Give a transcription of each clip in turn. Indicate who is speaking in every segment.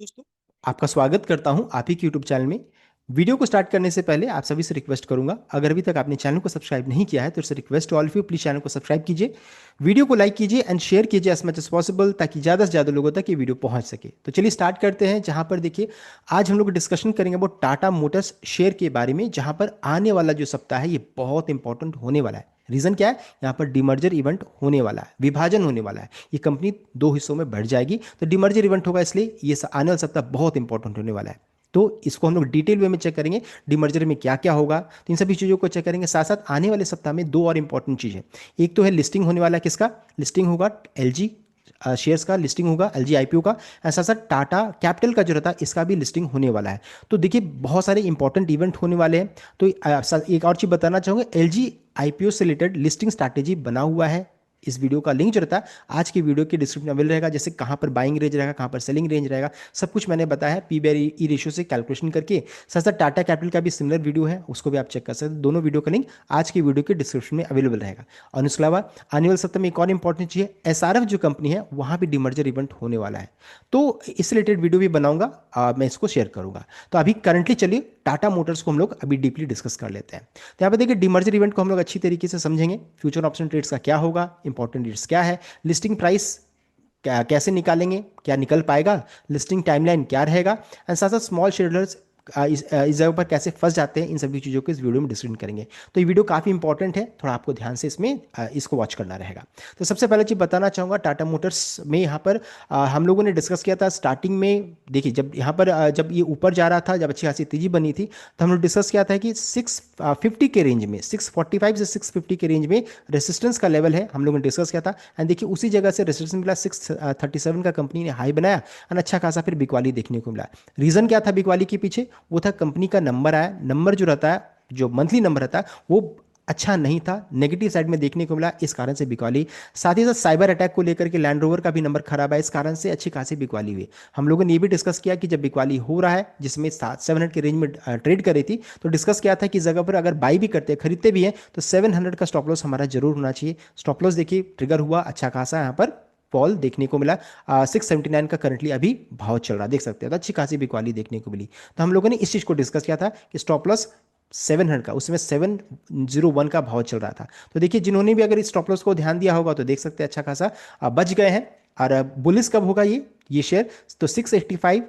Speaker 1: दोस्तों, आपका स्वागत करता हूं आप ही के यूट्यूब चैनल में। वीडियो को स्टार्ट करने से पहले आप सभी से रिक्वेस्ट करूंगा, अगर अभी तक आपने चैनल को सब्सक्राइब नहीं किया है तो it's request to all of you, please channel को सब्सक्राइब कीजिए, वीडियो को लाइक कीजिए एंड शेयर कीजिए एज मच एज पॉसिबल, ताकि ज़्यादा से ज़्यादा लोगों तक ये वीडियो पहुंच सके। तो चलिए स्टार्ट करते हैं। जहां पर देखिए, आज हम लोग डिस्कशन करेंगे वो टाटा मोटर्स शेयर के बारे में, जहां पर आने वाला जो सप्ताह है ये बहुत इंपॉर्टेंट होने वाला है। रीजन क्या है? यहाँ पर डिमर्जर इवेंट होने वाला है, विभाजन होने वाला है। ये कंपनी दो हिस्सों में बढ़ जाएगी, तो डिमर्जर इवेंट होगा, इसलिए ये आने वाला सप्ताह बहुत इंपॉर्टेंट होने वाला है। तो इसको हम लोग डिटेल वे में चेक करेंगे, डिमर्जर में क्या क्या होगा, तो इन सभी चीज़ों को चेक करेंगे। साथ साथ आने वाले सप्ताह में दो और इंपॉर्टेंट चीज़ है। एक तो है लिस्टिंग होने वाला है, किसका लिस्टिंग होगा? एलजी शेयर्स का लिस्टिंग होगा, एलजी आईपीओ का। ऐसा साथ टाटा कैपिटल का जो रहता है इसका भी लिस्टिंग होने वाला है। तो देखिए, बहुत सारे इंपॉर्टेंट इवेंट होने वाले हैं। तो एक और चीज़ बताना चाहूँगा, एलजी आईपीओ से रिलेटेड लिस्टिंग स्ट्रैटेजी बना हुआ है। इस वीडियो का लिंक जो रहता है आज की वीडियो के डिस्क्रिप्शन में अवेलेबल रहेगा, जैसे कहाँ पर बाइंग रेंज रहेगा, कहाँ पर सेलिंग रेंज रहेगा, सब कुछ मैंने बताया है पी बाई ई रेशियो से कैलकुलेशन करके। साथ साथ टाटा कैपिटल का भी सिमिलर वीडियो है, उसको भी आप चेक कर सकते हैं। दोनों वीडियो का लिंक आज की वीडियो के डिस्क्रिप्शन में अवेलेबल रहेगा। और इसके अलावा आने वाले सप्ताह में एक और इंपॉर्टेंट चीज़ है, एसआरएफ जो कंपनी है वहाँ भी डिमर्जर इवेंट होने वाला है। तो इससे रिलेटेड वीडियो भी बनाऊंगा, मैं इसको शेयर करूंगा। तो अभी करंटली चलिए टाटा मोटर्स को हम लोग अभी डीपली डिस्कस कर लेते हैं। तो यहाँ पे देखिए, डिमर्जर इवेंट को हम लोग अच्छी तरीके से समझेंगे। फ्यूचर ऑप्शन ट्रेड्स का क्या होगा, इंपॉर्टेंट डेट्स क्या है, लिस्टिंग प्राइस कैसे निकालेंगे, क्या निकल पाएगा, लिस्टिंग टाइमलाइन क्या रहेगा, एंड साथ साथ स्मॉल शेयरहोल्डर्स इस जगह पर कैसे फंस जाते हैं, इन सभी चीज़ों को इस वीडियो में डिस्कशन करेंगे। तो ये वीडियो काफ़ी इंपॉर्टेंट है, थोड़ा आपको ध्यान से इसमें इसको वॉच करना रहेगा। तो सबसे पहले चीज़ बताना चाहूँगा, टाटा मोटर्स में यहाँ पर हम लोगों ने डिस्कस किया था स्टार्टिंग में। देखिए, जब यहाँ पर जब ये ऊपर जा रहा था, जब अच्छी खासी तेजी बनी थी, तो हम लोग डिस्कस किया था कि 650 के रेंज में, 645 से 650 के रेंज में रेसिस्टेंस का लेवल है, हम लोगों ने डिस्कस किया था। एंड देखिए, उसी जगह से रेसिस्टेंस मिला 637 का, कंपनी ने हाई बनाया एंड अच्छा खासा फिर बिकवाली देखने को मिला। रीज़न क्या था बिकवाली के पीछे? वो था कंपनी का नंबर आया, नंबर जो रहता है, जो मंथली नंबर रहता है वो अच्छा नहीं था, नेगेटिव साइड में देखने को मिला, इस कारण से बिकवाली। साथ ही साथ साइबर अटैक को लेकर के लैंड रोवर का भी नंबर खराब है, इस कारण से अच्छी खासी बिकवाली हुई। हम लोगों ने ये भी डिस्कस किया कि जब बिकवाली हो रहा है, जिसमें 700 के रेंज में ट्रेड कर रही थी, तो डिस्कस किया था कि जगह पर अगर बाई भी करते हैं, खरीदते भी हैं, तो 700 का स्टॉप लॉस हमारा जरूर होना चाहिए। स्टॉप लॉस देखिए ट्रिगर हुआ, अच्छा खासा यहाँ पर फॉल देखने को मिला। 679 का करंटली अभी भाव चल रहा है, देख सकते हैं, तो अच्छी खासी बिकवाली देखने को मिली। तो हम लोगों ने इस चीज़ को डिस्कस किया था कि स्टॉप लॉस 700 का, उसमें 701 का भाव चल रहा था। तो देखिए, जिन्होंने भी अगर इस स्टॉप लॉस को ध्यान दिया होगा तो देख सकते हैं अच्छा खासा बच गए हैं। और बुलिस कब होगा ये शेयर? तो 685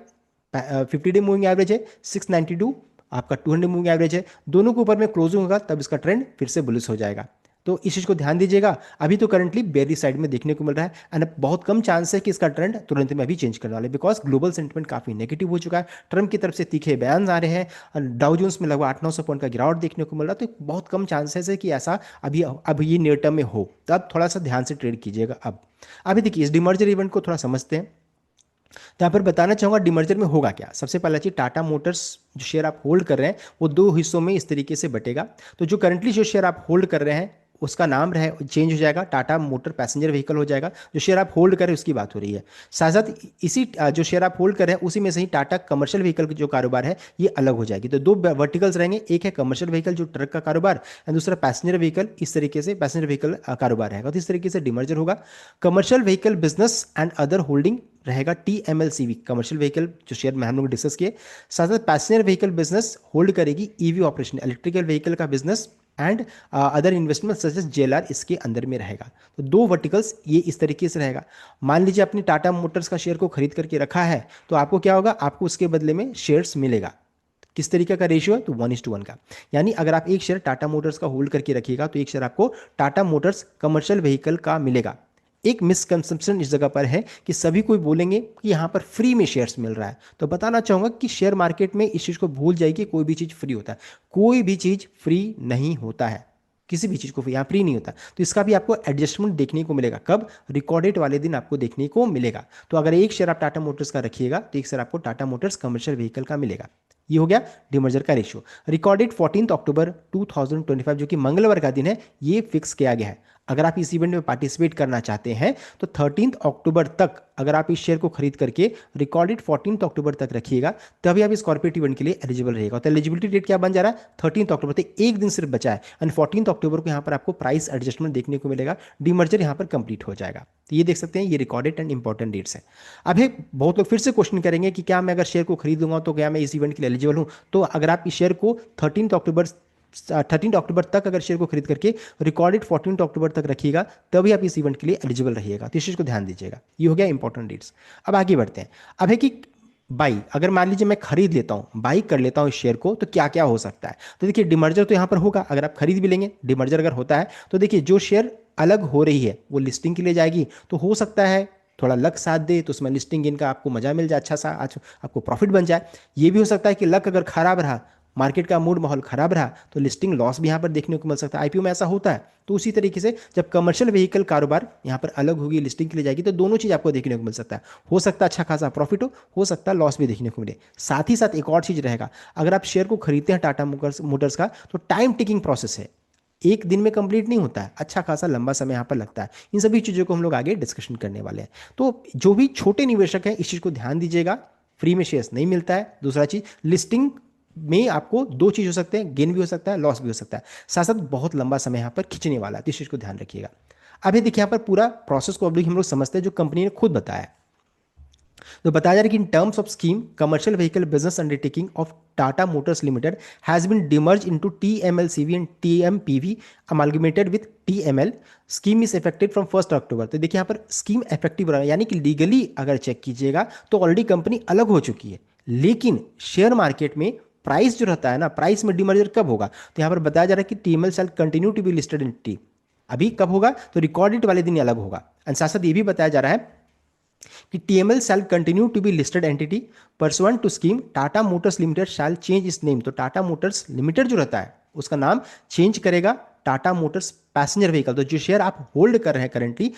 Speaker 1: 50 डे मूविंग एवरेज है, 692 आपका 200 मूविंग एवरेज है, दोनों के ऊपर में क्लोजिंग होगा तब इसका ट्रेंड फिर से बुलिस हो जाएगा। तो इस चीज़ को ध्यान दीजिएगा। अभी तो करंटली बेरी साइड में देखने को मिल रहा है एंड बहुत कम चांस है कि इसका ट्रेंड तुरंत में अभी चेंज करने वाले, बिकॉज ग्लोबल सेंटिमेंट काफी नेगेटिव हो चुका है। ट्रम्प की तरफ से तीखे बयान आ रहे हैं, डाउ जोन्स में लगभग 800-900 पॉइंट का गिरावट देखने को मिल रहा है। तो बहुत कम चांसेस है कि ऐसा अब ये नियर टर्म में हो, तो आप थोड़ा सा ध्यान से ट्रेड कीजिएगा। अब अभी देखिए, इस डिमर्जर इवेंट को थोड़ा समझते हैं। तो यहाँ पर बताना चाहूंगा डिमर्जर में होगा क्या। सबसे पहला चीज, टाटा मोटर्स जो शेयर आप होल्ड कर रहे हैं वो दो हिस्सों में इस तरीके से बटेगा। तो जो करंटली जो शेयर आप होल्ड कर रहे हैं उसका नाम रहे चेंज हो जाएगा, टाटा मोटर पैसेंजर व्हीकल हो जाएगा। जो शेयर आप होल्ड कर रहे हैं उसकी बात हो रही है। साथ साथ इसी जो शेयर आप होल्ड कर रहे हैं उसी में से ही टाटा कमर्शियल व्हीकल जो कारोबार है ये अलग हो जाएगी। तो दो वर्टिकल्स रहेंगे, एक है कमर्शियल व्हीकल जो ट्रक का कारोबार, एंड दूसरा पैसेंजर व्हीकल, इस तरीके से पैसेंजर व्हीकल कारोबार रहेगा। तो इस तरीके से डिमर्जर होगा। Commercial vehicle business and other holding रहेगा TMLCV, कमर्शियल व्हीकल जो शेयर में हम लोग डिस्कस किए। साथ साथ पैसेंजर व्हीकल बिजनेस होल्ड करेगी ईवी ऑपरेशन, इलेक्ट्रिकल व्हीकल का business and other investment such as JLR इसके अंदर में रहेगा। तो दो वर्टिकल्स ये इस तरीके से रहेगा। मान लीजिए आपने टाटा मोटर्स का शेयर को खरीद करके रखा है, तो आपको क्या होगा, आपको उसके बदले में शेयर्स मिलेगा। किस तरीके का रेशियो है? तो 1:1 का। यानी अगर आप एक शेयर टाटा मोटर्स का होल्ड करके रखिएगा तो एक शेयर आपको टाटा मोटर्स कमर्शियल व्हीकल का मिलेगा। एक मिसकंसेप्शन इस जगह पर है कि सभी कोई बोलेंगे कि यहाँ पर फ्री में शेयर्स मिल रहा है। तो बताना चाहूंगा कि शेयर मार्केट में इस चीज़ को भूल जाइए कि कोई भी चीज़ फ्री होता है। कोई भी चीज़ फ्री नहीं होता है, किसी भी चीज़ को यहाँ फ्री नहीं होता। तो इसका भी आपको एडजस्टमेंट देखने को मिलेगा, कब? रिकॉर्डेड वाले दिन आपको देखने को मिलेगा। तो अगर एक शेयर आप टाटा मोटर्स का रखिएगा तो एक शेयर आपको टाटा मोटर्स कमर्शियल व्हीकल का मिलेगा। ये हो गया डिमर्जर का रेशियो। रिकॉर्डेड 14 अक्टूबर 2025 जो कि मंगलवार का दिन है, ये फिक्स किया गया है। अगर आप इस इवेंट में पार्टिसिपेट करना चाहते हैं तो 13 अक्टूबर तक अगर आप इस शेयर को खरीद करके रिकॉर्डेड 14 अक्टूबर तक रखिएगा, तभी आप इस कॉर्पोरेट इवेंट के लिए एलिजिबल रहेगा। तो एलिजिबिलिटी डेट क्या बन जा रहा है? 13 अक्टूबर, तो एक दिन सिर्फ बचा है, एंड 14 अक्टूबर को यहाँ पर आपको प्राइस एडजस्टमेंट देखने को मिलेगा, डीमर्जर यहाँ पर कंप्लीट हो जाएगा। तो ये देख सकते हैं, ये रिकॉर्डेड एंड इंपॉर्टेंट डेट्स है। अब बहुत लोग फिर से क्वेश्चन करेंगे कि क्या मैं अगर शेयर को खरीदूंगा तो क्या मैं इस इवेंट के लिए एलिजिबल हूँ? तो अगर आप इस शेयर को 13 अक्टूबर तक अगर शेयर को खरीद करके रिकॉर्डेड 14 अक्टूबर तक रखिएगा, तभी आप इस इवेंट के लिए एलिजिबल रहिएगा। तो इस चीज़ को ध्यान दीजिएगा। ये हो गया इंपॉर्टेंट डेट्स। अब आगे बढ़ते हैं। अब है कि बाई, अगर मान लीजिए मैं खरीद लेता हूं, बाई कर लेता हूं इस शेयर को, तो क्या क्या हो सकता है? तो देखिए, डिमर्जर तो यहां पर होगा। अगर आप खरीद भी लेंगे, डिमर्जर अगर होता है तो देखिए, जो शेयर अलग हो रही है वो लिस्टिंग के लिए जाएगी, तो हो सकता है थोड़ा लक साथ दे तो उसमें लिस्टिंग इनका आपको मजा मिल जाए, अच्छा सा आज आपको प्रॉफिट बन जाए। ये भी हो सकता है कि लक अगर खराब रहा, मार्केट का मूड माहौल खराब रहा, तो लिस्टिंग लॉस भी यहाँ पर देखने को मिल सकता है। आईपीओ में ऐसा होता है। तो उसी तरीके से जब कमर्शियल व्हीकल कारोबार यहाँ पर अलग होगी, लिस्टिंग के लिए जाएगी, तो दोनों चीज़ आपको देखने को मिल सकता है। हो सकता है अच्छा खासा प्रॉफिट हो सकता है लॉस भी देखने को मिले। साथ ही साथ एक और चीज़ रहेगा, अगर आप शेयर को खरीदते हैं टाटा मोटर्स का, तो टाइम टेकिंग प्रोसेस है, एक दिन में कंप्लीट नहीं होता है, अच्छा खासा लंबा समय यहाँ पर लगता है। इन सभी चीज़ों को हम लोग आगे डिस्कशन करने वाले हैं। तो जो भी छोटे निवेशक हैं, इस चीज़ को ध्यान दीजिएगा, फ्री में शेयर्स नहीं मिलता है। दूसरा चीज़, लिस्टिंग में आपको दो चीज़ हो सकते हैं, गेन भी हो सकता है, लॉस भी हो सकता है, साथ साथ बहुत लंबा समय यहाँ पर खींचने वाला है। तो इस चीज़ को ध्यान रखिएगा। अभी देखिए, यहाँ पर पूरा प्रोसेस को अभी हम लोग समझते हैं, जो कंपनी ने खुद बताया। तो बताया जा रहा है कि in terms of scheme, commercial vehicle business undertaking of Tata Motors limited has been demerge into TMLCV and TMPV amalgamated with TML. Scheme is effective from 1 October. तो देखिए, यहाँ पर स्कीम इफेक्टिव रहा, यानी कि लीगली अगर चेक कीजिएगा तो ऑलरेडी कंपनी अलग हो चुकी है, लेकिन शेयर मार्केट में प्राइस जो रहता है ना, प्राइस में डिमर्जर कब होगा? तो यहाँ पर बताया जा रहा है कि TML shall continue to be listed in T. अभी कब होगा? तो रिकॉर्डेड वाले दिन अलग होगा। एंड साथ साथ ये भी बताया जा रहा है कि TML shall continue to be listed entity pursuant to scheme Tata Motors limited shall change is name. तो टाटा मोटर्स लिमिटेड जो रहता है उसका नाम चेंज करेगा टाटा मोटर्स पैसेंजर व्हीकल। तो जो शेयर आप होल्ड कर रहे हैं करेंटली,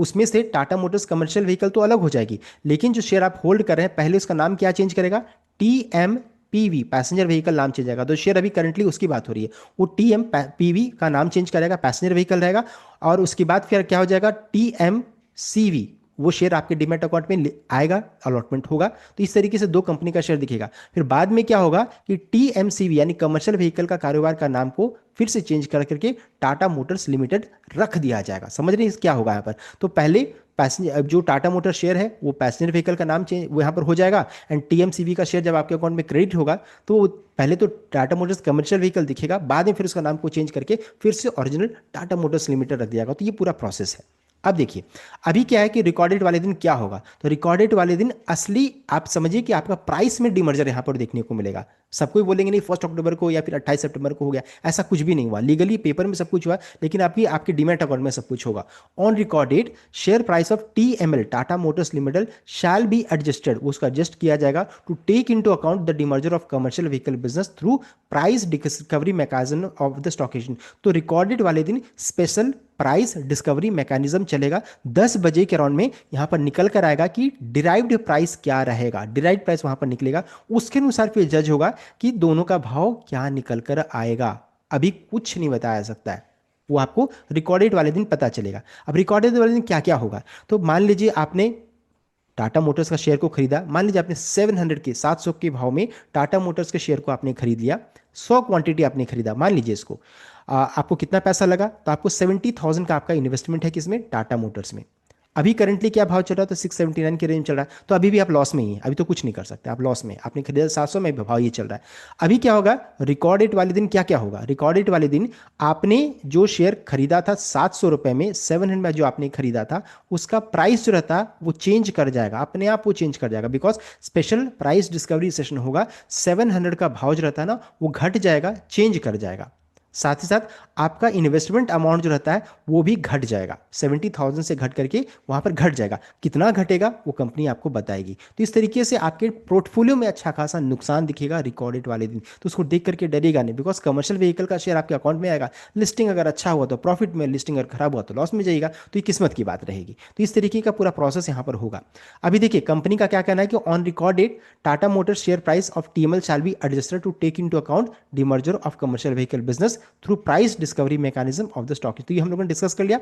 Speaker 1: उसमें से टाटा मोटर्स कमर्शियल व्हीकल तो अलग हो जाएगी, लेकिन जो शेयर आप होल्ड कर रहे हैं पहले उसका नाम क्या चेंज करेगा? टीएमपीवी पैसेंजर व्हीकल नाम चेंज आएगा। तो शेयर अभी करंटली उसकी बात हो रही है, वो टीएमपीवी का नाम चेंज करेगा, पैसेंजर व्हीकल रहेगा। और उसके बाद फिर क्या हो जाएगा? टीएमसीवी, वो शेयर आपके डीमैट अकाउंट में आएगा, अलॉटमेंट होगा। तो इस तरीके से दो कंपनी का शेयर दिखेगा। फिर बाद में क्या होगा कि टीएमसीवी यानी कमर्शियल व्हीकल का कारोबार का नाम को फिर से चेंज कर करके टाटा मोटर्स लिमिटेड रख दिया जाएगा। समझ रहे हैं क्या होगा यहाँ पर? तो पहले पैसेंजर, जो टाटा मोटर शेयर है वो पैसेंजर व्हीकल का नाम चेंज वो यहाँ पर हो जाएगा, एंड टीएमसीवी का शेयर जब आपके अकाउंट में क्रेडिट होगा तो पहले तो टाटा मोटर्स कमर्शियल व्हीकल दिखेगा, बाद में फिर उसका नाम को चेंज करके फिर से ओरिजिनल टाटा मोटर्स लिमिटेड रख दिया जाएगा। तो ये पूरा प्रोसेस है। अब देखिए, अभी क्या है कि रिकॉर्डेड वाले दिन क्या होगा? तो रिकॉर्डेड वाले दिन असली आप समझिए कि आपका प्राइस में डिमर्जर यहां पर देखने को मिलेगा। सब कोई बोलेंगे नहीं 1 अक्टूबर को या फिर 28 सितंबर को हो गया, ऐसा कुछ भी नहीं हुआ। लीगली पेपर में सब कुछ हुआ, लेकिन आपके डीमैट अकाउंट में सब कुछ होगा। On recorded share price of TML Tata Motors limited shall be adjusted, उसको एडजस्ट किया जाएगा to take into account the demerger of commercial vehicle business through price discovery mechanism of the stock exchange. तो recorded वाले दिन special price discovery mechanism चलेगा। 10 बजे के around में यहां पर निकल कर आएगा कि डिराइव्ड प्राइस क्या रहेगा, डिराइव्ड प्राइस वहां पर निकलेगा। उसके अनुसार फिर जज होगा कि दोनों का भाव क्या निकल कर आएगा। अभी कुछ नहीं बताया जा सकता है, वो आपको रिकॉर्डेड वाले दिन पता चलेगा। अब रिकॉर्डेड वाले दिन क्या क्या होगा? तो मान लीजिए आपने टाटा मोटर्स का शेयर को खरीदा, मान लीजिए आपने 700 के भाव में टाटा मोटर्स के शेयर को आपने खरीद लिया, 100 क्वांटिटी आपने खरीदा, मान लीजिए इसको। आपको कितना पैसा लगा? तो आपको 70,000 का आपका इन्वेस्टमेंट है किसमें? टाटा मोटर्स में। अभी करंटली क्या भाव चल रहा है? तो 679 के रेंज चल रहा है। तो अभी भी आप लॉस में ही है, अभी तो कुछ नहीं कर सकते, आप लॉस में। आपने खरीदा 700 में, भाव ये चल रहा है। अभी क्या होगा? रिकॉर्डेड वाले दिन क्या क्या होगा? रिकॉर्डेड वाले दिन आपने जो शेयर खरीदा था 700 रुपए में, 700 में जो आपने खरीदा था, उसका प्राइस जो रहता वो चेंज कर जाएगा, अपने आप वो चेंज कर जाएगा, because special price discovery session होगा। 700 का भाव जो रहता है ना, वो घट जाएगा, चेंज कर जाएगा। साथ ही साथ आपका इन्वेस्टमेंट अमाउंट जो रहता है वो भी घट जाएगा, 70,000 से घट करके वहां पर घट जाएगा। कितना घटेगा वो कंपनी आपको बताएगी। तो इस तरीके से आपके पोर्टफोलियो में अच्छा खासा नुकसान दिखेगा रिकॉर्डेड वाले दिन। तो उसको देख करके डरेगा नहीं, बिकॉज कमर्शियल व्हीकल का शेयर आपके अकाउंट में आएगा। लिस्टिंग अगर अच्छा हुआ तो प्रॉफिट में, लिस्टिंग अगर खराब हुआ तो लॉस में जाएगा। तो ये किस्मत की बात रहेगी। तो इस तरीके का पूरा प्रोसेस यहाँ पर होगा। अभी देखिए, कंपनी का क्या कहना है कि on recorded Tata Motors share price of TML shall be adjusted to take into account demerger of commercial vehicle business through price discovery mechanism of the stock. तो ये हम लोगों ने डिस्कस कर लिया।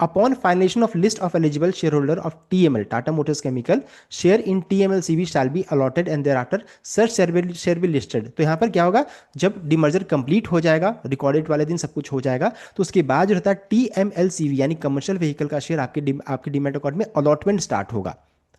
Speaker 1: Upon finalisation of list of eligible share holder of TML, Tata Motors chemical, share in TMLCV shall be allotted and thereafter such share be listed. तो यहाँ पर क्या होगा, जब डिमर्जर कंप्लीट हो जाएगा, रिकॉर्डेड वाले दिन सब कुछ हो जाएगा, तो उसके बाद जो रहता है टीएमएलसीवी यानी कमर्शियल व्हीकल का शेयर आपके डीमैट अकाउंट में अलॉटमेंट स्टार्ट होगा।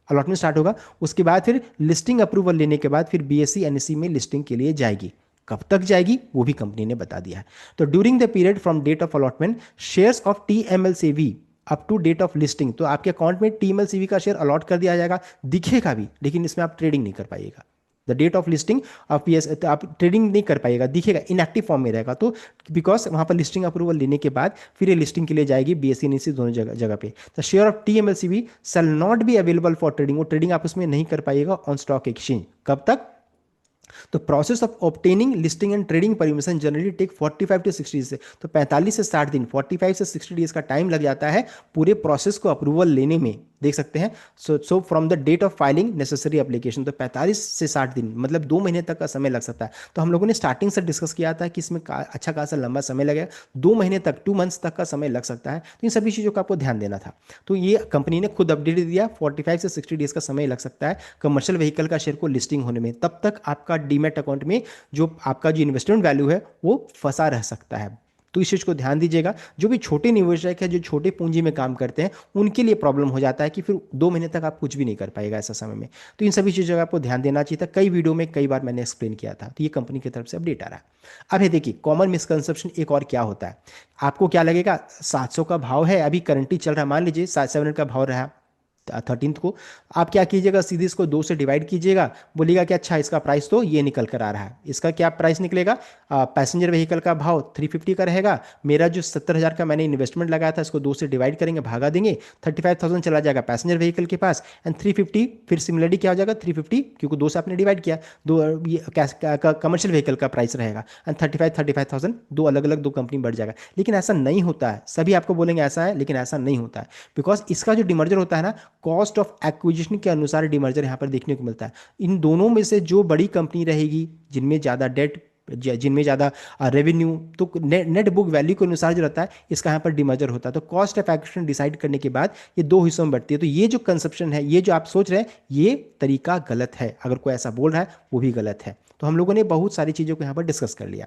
Speaker 1: अलॉटमेंट स्टार्ट होगा, उसके बाद फिर लिस्टिंग अप्रूवल लेने के बाद फिर बीएसई एनएसई में लिस्टिंग के लिए जाएगी। कब तक जाएगी वो भी कंपनी ने बता दिया है। तो during the period from date of allotment shares of TMLCV up to date of listing, तो आपके अकाउंट में टीएमएलसीवी का शेयर अलॉट कर दिया जाएगा, दिखेगा भी, लेकिन इसमें आप ट्रेडिंग नहीं कर पाइएगा। The date of listing of PS, तो आप ट्रेडिंग नहीं कर पाइएगा, दिखेगा, इनएक्टिव फॉर्म में रहेगा। तो बिकॉज वहां पर लिस्टिंग अप्रूवल लेने के बाद फिर ये लिस्टिंग के लिए जाएगी बीएसई एनएसई दोनों जगह पे। The share of TMLCV shall not be available for trading, वो ट्रेडिंग आप उसमें नहीं कर पाइएगा ऑन स्टॉक एक्सचेंज। कब तक? तो process of obtaining listing and trading permission generally take 45 to 60 से, तो 45 से 60 दिन, 45 से 60 डेज का टाइम लग जाता है पूरे प्रोसेस को अप्रूवल लेने में, देख सकते हैं। So from the date of filing necessary application, तो 45 से 60 दिन मतलब 2 महीने तक का समय लग सकता है। तो हम लोगों ने स्टार्टिंग से डिस्कस किया था कि इसमें अच्छा खासा लंबा समय लगेगा, 2 महीने तक, 2 मंथ्स तक का समय लग सकता है। तो इन सभी चीज़ों का आपको ध्यान देना था। तो ये कंपनी ने खुद अपडेट दिया, 45 से 60 डेज का समय लग सकता है कमर्शियल व्हीकल का शेयर को लिस्टिंग होने में। तब तक आपका डीमैट अकाउंट में जो आपका जो इन्वेस्टमेंट वैल्यू है वो फंसा रह सकता है। तो इस चीज़ को ध्यान दीजिएगा। जो भी छोटे निवेशक है, जो छोटे पूंजी में काम करते हैं, उनके लिए प्रॉब्लम हो जाता है कि फिर 2 महीने तक आप कुछ भी नहीं कर पाएगा ऐसा समय में। तो इन सभी चीज़ों का आपको ध्यान देना चाहिए था। कई वीडियो में कई बार मैंने एक्सप्लेन किया था। तो ये कंपनी की तरफ से अपडेट आ रहा है। अब ये देखिए कॉमन मिसकंसेप्शन एक और क्या होता है, आपको क्या लगेगा 700 का भाव है, अभी करंटली चल रहा है, मान लीजिए 700 का भाव रहा 13 को, आप क्या कीजिएगा, सीधे इसको 2 से डिवाइड कीजिएगा, बोलिएगा कि अच्छा इसका प्राइस तो ये निकल कर आ रहा है। इसका क्या प्राइस निकलेगा, पैसेंजर व्हीकल का भाव 350 का रहेगा, मेरा जो 70,000 का मैंने इन्वेस्टमेंट लगाया था इसको 2 से डिवाइड करेंगे, भागा देंगे, 35,000 चला जाएगा पैसेंजर व्हीकल के पास, एंड 350 फिर सिमिलरली क्या हो जाएगा 350, क्योंकि 2 से आपने डिवाइड किया, दो कमर्शियल व्हीकल का प्राइस रहेगा, एंड 35,000 दो अलग अलग दो कंपनी बढ़ जाएगा। लेकिन ऐसा नहीं होता है, सभी आपको बोलेंगे ऐसा है, लेकिन ऐसा नहीं होता है। बिकॉज इसका जो डिमर्जर होता है ना, कॉस्ट ऑफ एक्विजिशन के अनुसार डिमर्जर यहाँ पर देखने को मिलता है। इन दोनों में से जो बड़ी कंपनी रहेगी, जिनमें ज़्यादा डेट, जिनमें ज़्यादा रेवेन्यू, तो नेट बुक वैल्यू के अनुसार जो रहता है इसका यहाँ पर डिमर्जर होता है। तो कॉस्ट ऑफ एक्विजिशन डिसाइड करने के बाद ये 2 हिस्सों में बढ़ती है। तो ये जो कंसेप्शन है, ये जो आप सोच रहे हैं, ये तरीका गलत है। अगर कोई ऐसा बोल रहा है वो भी गलत है। तो हम लोगों ने बहुत सारी चीज़ों को यहाँ पर डिस्कस कर लिया।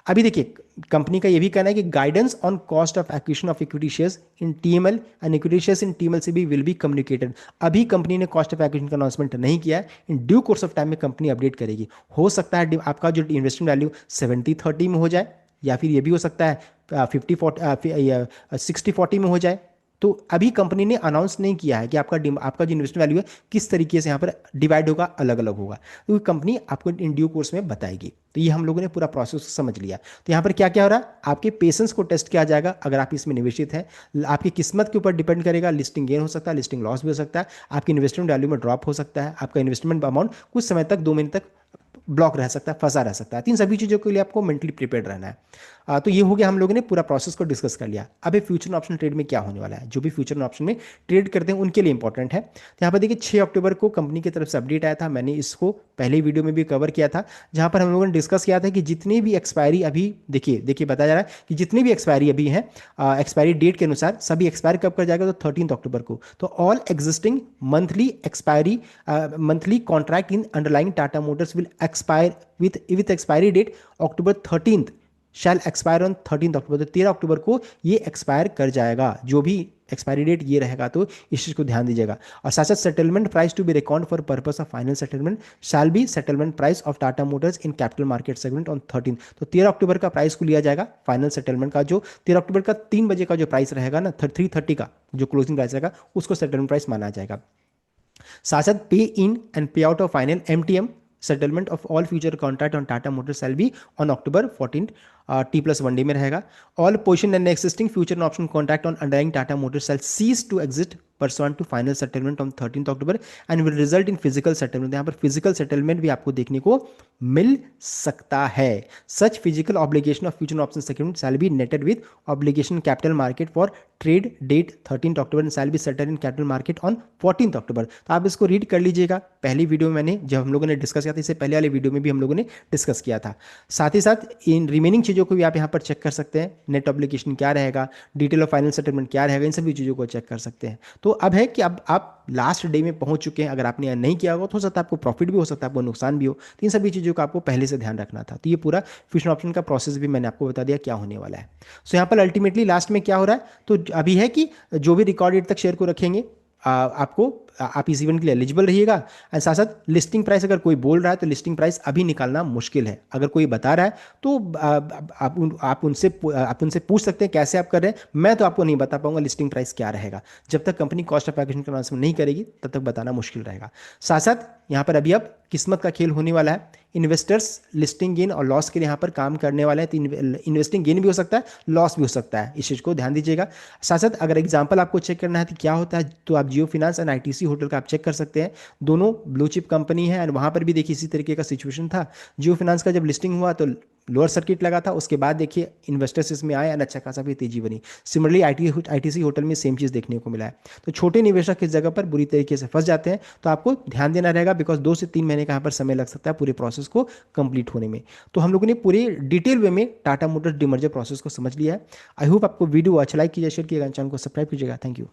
Speaker 1: अभी देखिए कंपनी का ये भी कहना है कि guidance on cost of acquisition of equity shares in TML and equity shares in TML से भी विल बी कम्युनिकेटेड। अभी कंपनी ने कॉस्ट ऑफ एक्विजिशन का अनाउंसमेंट नहीं किया है, in due course of time में कंपनी अपडेट करेगी। हो सकता है आपका जो इन्वेस्टमेंट वैल्यू 70-30 में हो जाए, या फिर ये भी हो सकता है 60-40 में हो जाए। तो अभी कंपनी ने अनाउंस नहीं किया है कि आपका जो इन्वेस्टमेंट वैल्यू है किस तरीके से यहाँ पर डिवाइड होगा, अलग अलग होगा। तो कंपनी आपको इन ड्यू कोर्स में बताएगी। तो ये हम लोगों ने पूरा प्रोसेस समझ लिया। तो यहाँ पर क्या क्या हो रहा है, आपके पेशेंस को टेस्ट किया जाएगा अगर आप इसमें निवेशित हैं। आपकी किस्मत के ऊपर डिपेंड करेगा, लिस्टिंग गेन हो सकता है, लिस्टिंग लॉस भी हो सकता है, आपकी इन्वेस्टमेंट वैल्यू में ड्रॉप हो सकता है, आपका इन्वेस्टमेंट अमाउंट कुछ समय तक 2 महीने तक ब्लॉक रह सकता है, फंसा रह सकता है। तो इन सभी चीज़ों के लिए आपको मेंटली प्रिपेयर्ड रहना है। तो ये हो गया, हम लोगों ने पूरा प्रोसेस को डिस्कस कर लिया। अब ये फ्यूचर ऑप्शन ट्रेड में क्या होने वाला है, जो भी फ्यूचर ऑप्शन में ट्रेड करते हैं उनके लिए इंपॉर्टेंट है। तो यहाँ पर देखिए 6 अक्टूबर को कंपनी की तरफ से अपडेट आया था, मैंने इसको पहले वीडियो में भी कवर किया था, जहाँ पर हम लोगों ने डिस्कस किया था कि जितनी भी एक्सपायरी अभी देखिए बताया जा रहा है कि जितनी भी एक्सपायरी अभी है, एक्सपायरी डेट के अनुसार सभी एक्सपायर कब कर जाएगा, तो 13 अक्टूबर को। तो all existing monthly contract in underlying Tata Motors will expire with expiry date October 13th shall expire on 13th अक्टूबर। तो 13 अक्टूबर को ये एक्सपायर कर जाएगा, जो भी एक्सपायरी डेट ये रहेगा। तो इस चीज़ को ध्यान दीजिएगा। और साथ साथ settlement price to be record for purpose of final settlement shall be settlement price of Tata Motors in capital market segment on 13। तो 13 अक्टूबर का प्राइस को लिया जाएगा फाइनल सेटलमेंट का, जो 13 अक्टूबर का 3 बजे का जो प्राइस रहेगा ना, 3:30 का जो क्लोजिंग प्राइस रहेगा, उसको सेटलमेंट प्राइस माना जाएगा। साथ साथ pay in and pay out of final MTM settlement of all future contract on Tata motor shall be on October 14 T+1 day में रहेगा। All position and existing future option contract on underlying Tata motor shall cease to exist pursuant to final settlement on 13 October and will result in physical settlement. यहाँ पर physical settlement भी आपको देखने को मिल सकता है। Such physical obligation of future option settlement shall be netted with obligation capital market for trade date 13 October and shall be settle in capital market on 14 October. तो आप इसको रीड कर लीजिएगा। पहली वीडियो में मैंने जब हम लोगों ने डिस्कस किया था, इससे पहले वाले वीडियो में भी हम लोगों ने डिस्कस किया था। साथ ही साथ इन रिमेनिंग चीज़ों चीज़ों को भी आप यहाँ पर चेक कर सकते हैं। नेट ऑब्लिगेशन क्या रहेगा, डिटेल ऑफ फाइनल सेटलमेंट क्या रहेगा, इन सभी चीज़ों को चेक कर सकते हैं। तो अब है कि अब आप लास्ट डे में पहुंच चुके हैं, अगर आपने यहाँ नहीं किया होगा तो हो सकता है आपको प्रॉफिट भी हो सकता है, आपको नुकसान भी हो। तो इन सभी चीज़ों का आपको पहले से ध्यान रखना था। तो ये पूरा फ्यूचर ऑप्शन का प्रोसेस भी मैंने आपको बता दिया क्या होने वाला है। सो यहाँ पर अल्टीमेटली लास्ट में क्या हो रहा है, तो अभी है कि जो भी रिकॉर्ड डेट तक शेयर को रखेंगे आपको, आप इस इवेंट के लिए एलिजिबल रहिएगा। एंड साथ साथ लिस्टिंग प्राइस अगर कोई बोल रहा है तो लिस्टिंग प्राइस अभी निकालना मुश्किल है। अगर कोई बता रहा है तो आप उनसे पूछ सकते हैं कैसे आप कर रहे हैं। मैं तो आपको नहीं बता पाऊंगा लिस्टिंग प्राइस क्या रहेगा, जब तक कंपनी कॉस्ट ऑफ एक्विजिशन का अनाउंसमेंट नहीं करेगी तब तक बताना मुश्किल रहेगा। साथ साथ यहाँ पर अभी अब किस्मत का खेल होने वाला है। इन्वेस्टर्स लिस्टिंग गेन और लॉस के लिए यहाँ पर काम करने वाले हैं, तो इन्वेस्टिंग गेन भी हो सकता है, लॉस भी हो सकता है, इस चीज़ को ध्यान दीजिएगा। साथ साथ अगर एग्जांपल आपको चेक करना है कि क्या होता है, तो आप जियो फिनांस एंड आईटीसी होटल का आप चेक कर सकते हैं। दोनों ब्लू चिप कंपनी है एंड वहाँ पर भी देखिए इसी तरीके का सिचुएशन था। जियो फिनांस का जब लिस्टिंग हुआ तो लोअर सर्किट लगा था, उसके बाद देखिए इन्वेस्टर्स इसमें आए एंड अच्छा खासा भी तेजी बनी। सिमिलरली आईटीसी होटल में सेम चीज़ देखने को मिला है। तो छोटे निवेशक इस जगह पर बुरी तरीके से फंस जाते हैं, तो आपको ध्यान देना रहेगा, बिकॉज 2 से 3 महीने का यहाँ पर समय लग सकता है पूरे प्रोसेस को कंप्लीट होने में। तो हम लोगों ने पूरे डिटेल वे में टाटा मोटर्स डीमर्जर प्रोसेस को समझ लिया है। आई होप आपको वीडियो अच्छा लाइक कीजिए, शेयर कीजिएगा, चैनल को सब्सक्राइब कीजिएगा। Thank you.